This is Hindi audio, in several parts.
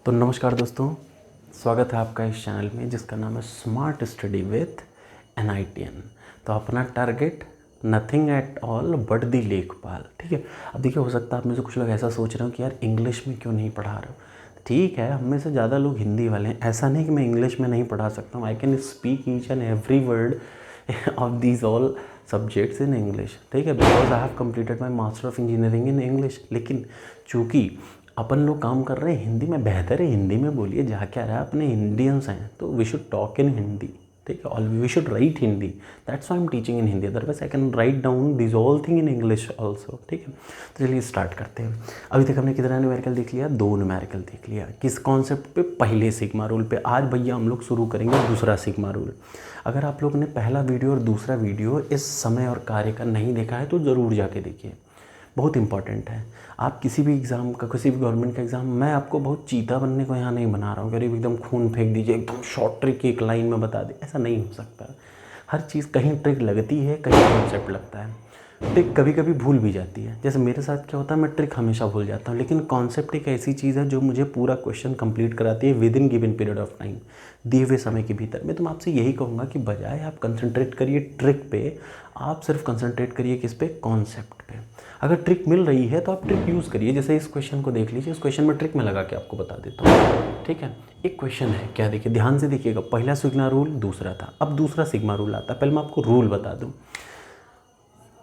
तो नमस्कार दोस्तों, स्वागत है आपका इस चैनल में जिसका नाम है स्मार्ट स्टडी विथ NITN। तो अपना target nothing at all but the लेखपाल। ठीक है। अब देखिए, हो सकता है आप में से कुछ लोग ऐसा सोच रहे हो कि यार इंग्लिश में क्यों नहीं पढ़ा रहे हो। ठीक है, हम में से ज़्यादा लोग हिंदी वाले हैं। ऐसा नहीं कि मैं इंग्लिश में नहीं पढ़ा सकता हूँ। I can speak each and every word of these all subjects in English. ठीक है, because I have completed my master of engineering in English. लेकिन चूँकि अपन लोग काम कर रहे हैं हिंदी में, बेहतर है हिंदी में बोलिए। जहाँ क्या रहा है, अपने इंडियंस हैं तो we should talk in Hindi. ठीक है, all we should write Hindi. That's why I am teaching in Hindi. Otherwise I can write down this all thing in English also. ठीक है, तो चलिए स्टार्ट करते हैं। अभी तक हमने कितना न्यूमेरिकल देख लिया? 2 न्यूमेरिकल देख लिया। किस कॉन्सेप्ट पे? पहले सिग्मा रूल पे। आज भैया हम लोग शुरू करेंगे दूसरा सिग्मा रूल। अगर आप लोगों ने पहला वीडियो और दूसरा वीडियो इस समय और कार्य का नहीं देखा है तो ज़रूर जाके देखिए, बहुत इंपॉर्टेंट है। आप किसी भी एग्ज़ाम का, किसी भी गवर्नमेंट का एग्ज़ाम, मैं आपको बहुत चीता बनने को यहाँ नहीं बना रहा हूँ, करीब एकदम खून फेंक दीजिए, एकदम शॉर्ट ट्रिक एक लाइन में बता दे, ऐसा नहीं हो सकता। हर चीज़ कहीं ट्रिक लगती है, कहीं कॉन्सेप्ट लगता है। ट्रिक कभी कभी भूल भी जाती है। जैसे मेरे साथ क्या होता है, मैं ट्रिक हमेशा भूल जाता हूँ, लेकिन कॉन्सेप्ट एक ऐसी चीज़ है जो मुझे पूरा क्वेश्चन कंप्लीट कराती है with in given period of time, दिए हुए समय के भीतर। मैं तुम आपसे यही कहूँगा कि बजाय आप कंसंट्रेट करिए ट्रिक पे, आप सिर्फ कंसंट्रेट करिए किस पे? कॉन्सेप्ट पे। अगर ट्रिक मिल रही है तो आप ट्रिक यूज़ करिए। जैसे इस क्वेश्चन को देख लीजिए, इस क्वेश्चन में ट्रिक में लगा के आपको बता देता हूँ। ठीक है, एक क्वेश्चन है, क्या देखिए, ध्यान से देखिएगा। पहला सिग्मा रूल दूसरा था, अब दूसरा सिग्मा रूल आता है। पहले मैं आपको रूल बता दूँ।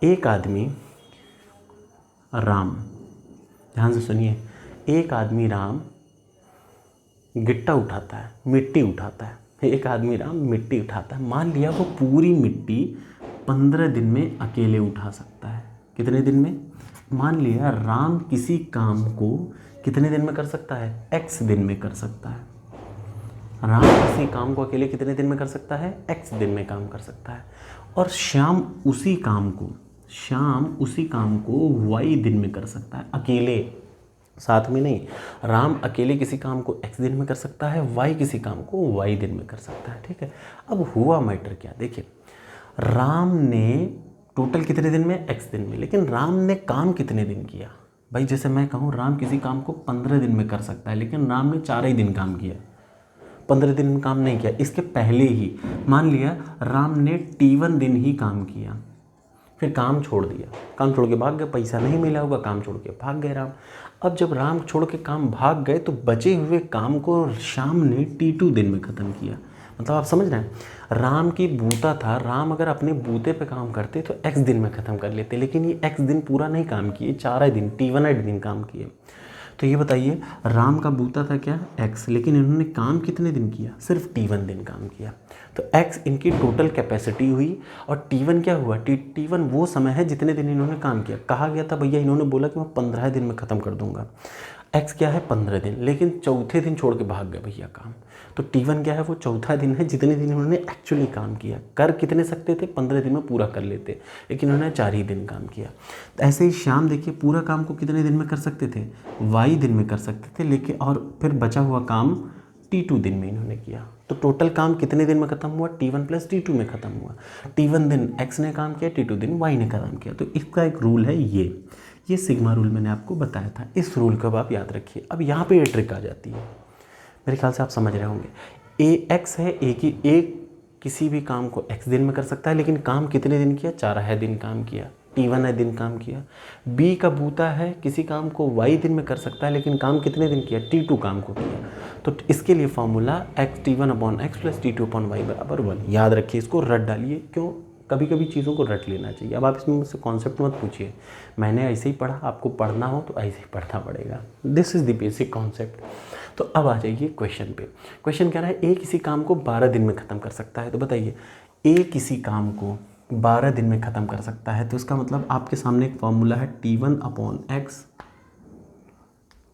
एक आदमी राम, ध्यान से सुनिए, एक आदमी राम गिट्टा उठाता है, मिट्टी उठाता है। एक आदमी राम मिट्टी उठाता है। मान लिया वो पूरी मिट्टी 15 दिन में अकेले उठा सकता है। कितने दिन में? मान लिया राम किसी काम को कितने दिन में कर सकता है? X दिन में कर सकता है। राम किसी काम को अकेले कितने दिन में कर सकता है? X दिन में काम कर सकता है। और श्याम उसी काम को Y दिन में कर सकता है, अकेले, साथ में नहीं। राम अकेले किसी काम को X दिन में कर सकता है, Y किसी काम को Y दिन में कर सकता है। ठीक है, अब हुआ मैटर क्या? देखिए, राम ने टोटल कितने दिन में? X दिन में। लेकिन राम ने काम कितने दिन किया? भाई जैसे मैं कहूँ राम किसी काम को 15 दिन में कर सकता है, लेकिन राम ने 4 ही दिन काम किया, 15 दिन में काम नहीं किया। इसके पहले ही मान लिया राम ने T1 दिन ही काम किया, फिर काम छोड़ दिया, काम छोड़ के भाग गए, पैसा नहीं मिला होगा, काम छोड़ के भाग गए राम। अब जब राम छोड़ के काम भाग गए तो बचे हुए काम को श्याम ने T2 दिन में ख़त्म किया। मतलब आप समझ रहे हैं, राम की बूता था, राम अगर अपने बूते पे काम करते तो X दिन में ख़त्म कर लेते, लेकिन ये X दिन पूरा नहीं काम किए, 4 दिन, T1 दिन काम किए। तो ये बताइए, राम का बूता था क्या? X, लेकिन इन्होंने काम कितने दिन किया? सिर्फ T1 दिन काम किया। तो X इनकी टोटल कैपेसिटी हुई, और T1 क्या हुआ? T1 वो समय है जितने दिन इन्होंने काम किया। कहा गया था भैया, इन्होंने बोला कि मैं 15 दिन में ख़त्म कर दूंगा। X क्या है? 15 दिन, लेकिन चौथे दिन छोड़ के भाग गए भैया काम। तो T1 क्या है? वो चौथा दिन है जितने दिन इन्होंने एक्चुअली काम किया। कर कितने सकते थे? 15 दिन में पूरा कर लेते, लेकिन इन्होंने 4 ही दिन काम किया। ऐसे ही श्याम देखिए, पूरा काम को कितने दिन में कर सकते थे? Y दिन में कर सकते थे, लेकिन और फिर बचा हुआ काम T2 दिन में इन्होंने किया। तो टोटल काम कितने दिन में ख़त्म हुआ? T1 + T2 में ख़त्म हुआ। T1 दिन X ने काम किया, T2 दिन Y ने काम किया। तो इसका एक रूल है, ये सिग्मा रूल मैंने आपको बताया था। इस रूल को आप याद रखिए। अब यहाँ पे ये ट्रिक आ जाती है, मेरे ख्याल से आप समझ रहे होंगे। X है, एक किसी भी काम को X दिन में कर सकता है, लेकिन काम कितने दिन किया? 4 दिन काम किया, T1 दिन काम किया। B का बूता है, किसी काम को Y दिन में कर सकता है, लेकिन काम कितने दिन किया? T2 काम को किया। तो इसके लिए फॉर्मूला T1/X + T2/Y = 1। याद रखिए, इसको रट डालिए। क्यों? कभी कभी चीज़ों को रट लेना चाहिए। अब आप इसमें मुझसे कॉन्सेप्ट मत पूछिए, मैंने ऐसे ही पढ़ा, आपको पढ़ना हो तो ऐसे ही पढ़ना पड़ेगा। This is the basic concept. तो अब आ जाइए क्वेश्चन पे। क्वेश्चन कह रहा है ए किसी काम को 12 दिन में ख़त्म कर सकता है। तो बताइए, ए किसी काम को 12 दिन में ख़त्म कर सकता है, तो इसका मतलब आपके सामने एक फॉर्मूला है T1/X,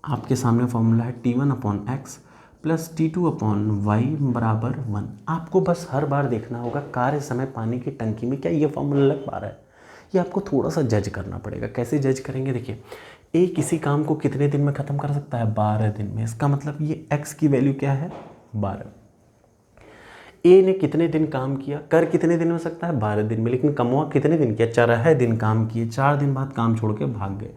आपके सामने फॉर्मूला है T1/X + T2/Y = 1। आपको बस हर बार देखना होगा कार्य समय पानी की टंकी में क्या ये फॉर्मूला लग पा रहा है। ये आपको थोड़ा सा जज करना पड़ेगा। कैसे जज करेंगे? देखिए, ए किसी काम को कितने दिन में ख़त्म कर सकता है? 12 दिन में। इसका मतलब ये X की वैल्यू क्या है? 12। ए ने कितने दिन काम किया? कर कितने दिन हो सकता है? 12 दिन में, लेकिन कमवा कितने दिन किया? 4 दिन काम किए। 4 दिन बाद काम छोड़ के भाग गए,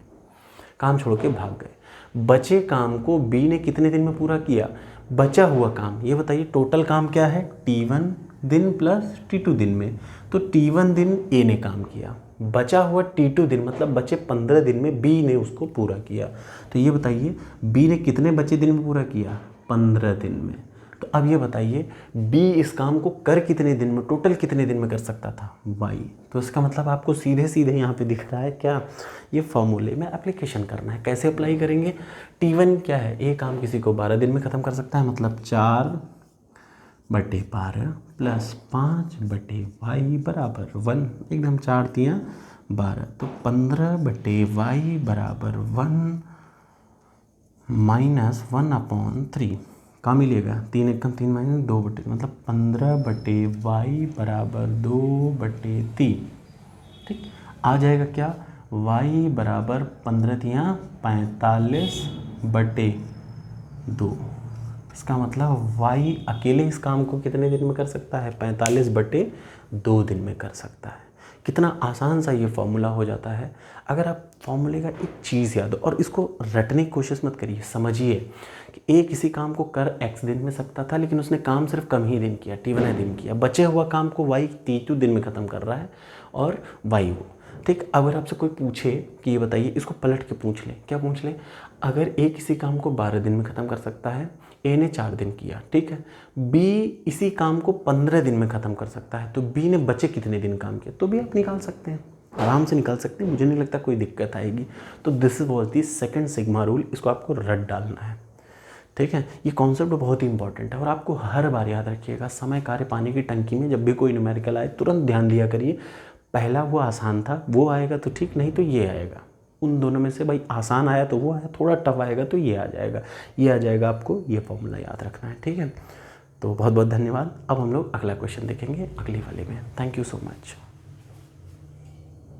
काम छोड़ के भाग गए। बचे काम को बी ने कितने दिन में पूरा किया, बचा हुआ काम, ये बताइए टोटल काम क्या है, T1 दिन प्लस T2 दिन में, तो T1 दिन ए ने काम किया, बचा हुआ T2 दिन मतलब बचे 15 दिन में बी ने उसको पूरा किया। तो ये बताइए बी ने कितने बचे दिन में पूरा किया, 15 दिन में। तो अब ये बताइए बी इस काम को कर कितने दिन में, टोटल कितने दिन में कर सकता था, वाई। तो इसका मतलब आपको सीधे सीधे यहाँ पे दिख रहा है क्या, ये फॉर्मूले में एप्लीकेशन करना है। कैसे अप्लाई करेंगे, T1 क्या है, ए काम किसी को 12 दिन में ख़त्म कर सकता है, मतलब 4/12 प्लस 5/y बराबर 1, एकदम 4 तियाँ 12, तो 15/y बराबर 1 माइनस 1/3 कहाँ मिलेगा, 3 एकम 3 माइनस 2/, मतलब 15/y बराबर 2/3। ठीक, आ जाएगा क्या, y बराबर 15 तियाँ 45/2। इसका मतलब y अकेले इस काम को कितने दिन में कर सकता है, 45/2 दिन में कर सकता है। कितना आसान सा ये फॉर्मूला हो जाता है। अगर आप फॉर्मूले का एक चीज़ याद हो और इसको रटने की कोशिश मत करिए, समझिए कि ए किसी काम को कर x दिन में सकता था, लेकिन उसने काम सिर्फ कम ही दिन किया, T1 दिन किया, बचे हुआ काम को y T2 दिन में ख़त्म कर रहा है और y वो। ठीक, अगर आपसे कोई पूछे कि ये बताइए, इसको पलट के पूछ लें, क्या पूछ लें, अगर ए किसी काम को 12 दिन में ख़त्म कर सकता है, ए ने 4 दिन किया, ठीक है, बी इसी काम को 15 दिन में ख़त्म कर सकता है, तो बी ने बचे कितने दिन काम किया, तो भी आप निकाल सकते हैं, आराम से निकाल सकते हैं, मुझे नहीं लगता कोई दिक्कत आएगी। तो this was the second sigma rule, इसको आपको रट डालना है। ठीक है, ये कॉन्सेप्ट बहुत ही इंपॉर्टेंट है और आपको हर बार याद रखिएगा, समय कार्य पानी की टंकी में जब भी कोई न्यूमेरिकल आए तुरंत ध्यान दिया करिए, पहला वो आसान था वो आएगा तो ठीक, नहीं तो ये आएगा, उन दोनों में से भाई आसान आया तो वो आया, थोड़ा टफ आएगा तो ये आ जाएगा, ये आ जाएगा, आपको ये फॉर्मूला याद रखना है। ठीक है, तो बहुत बहुत धन्यवाद। अब हम लोग अगला क्वेश्चन देखेंगे अगली वाले में। Thank you so much.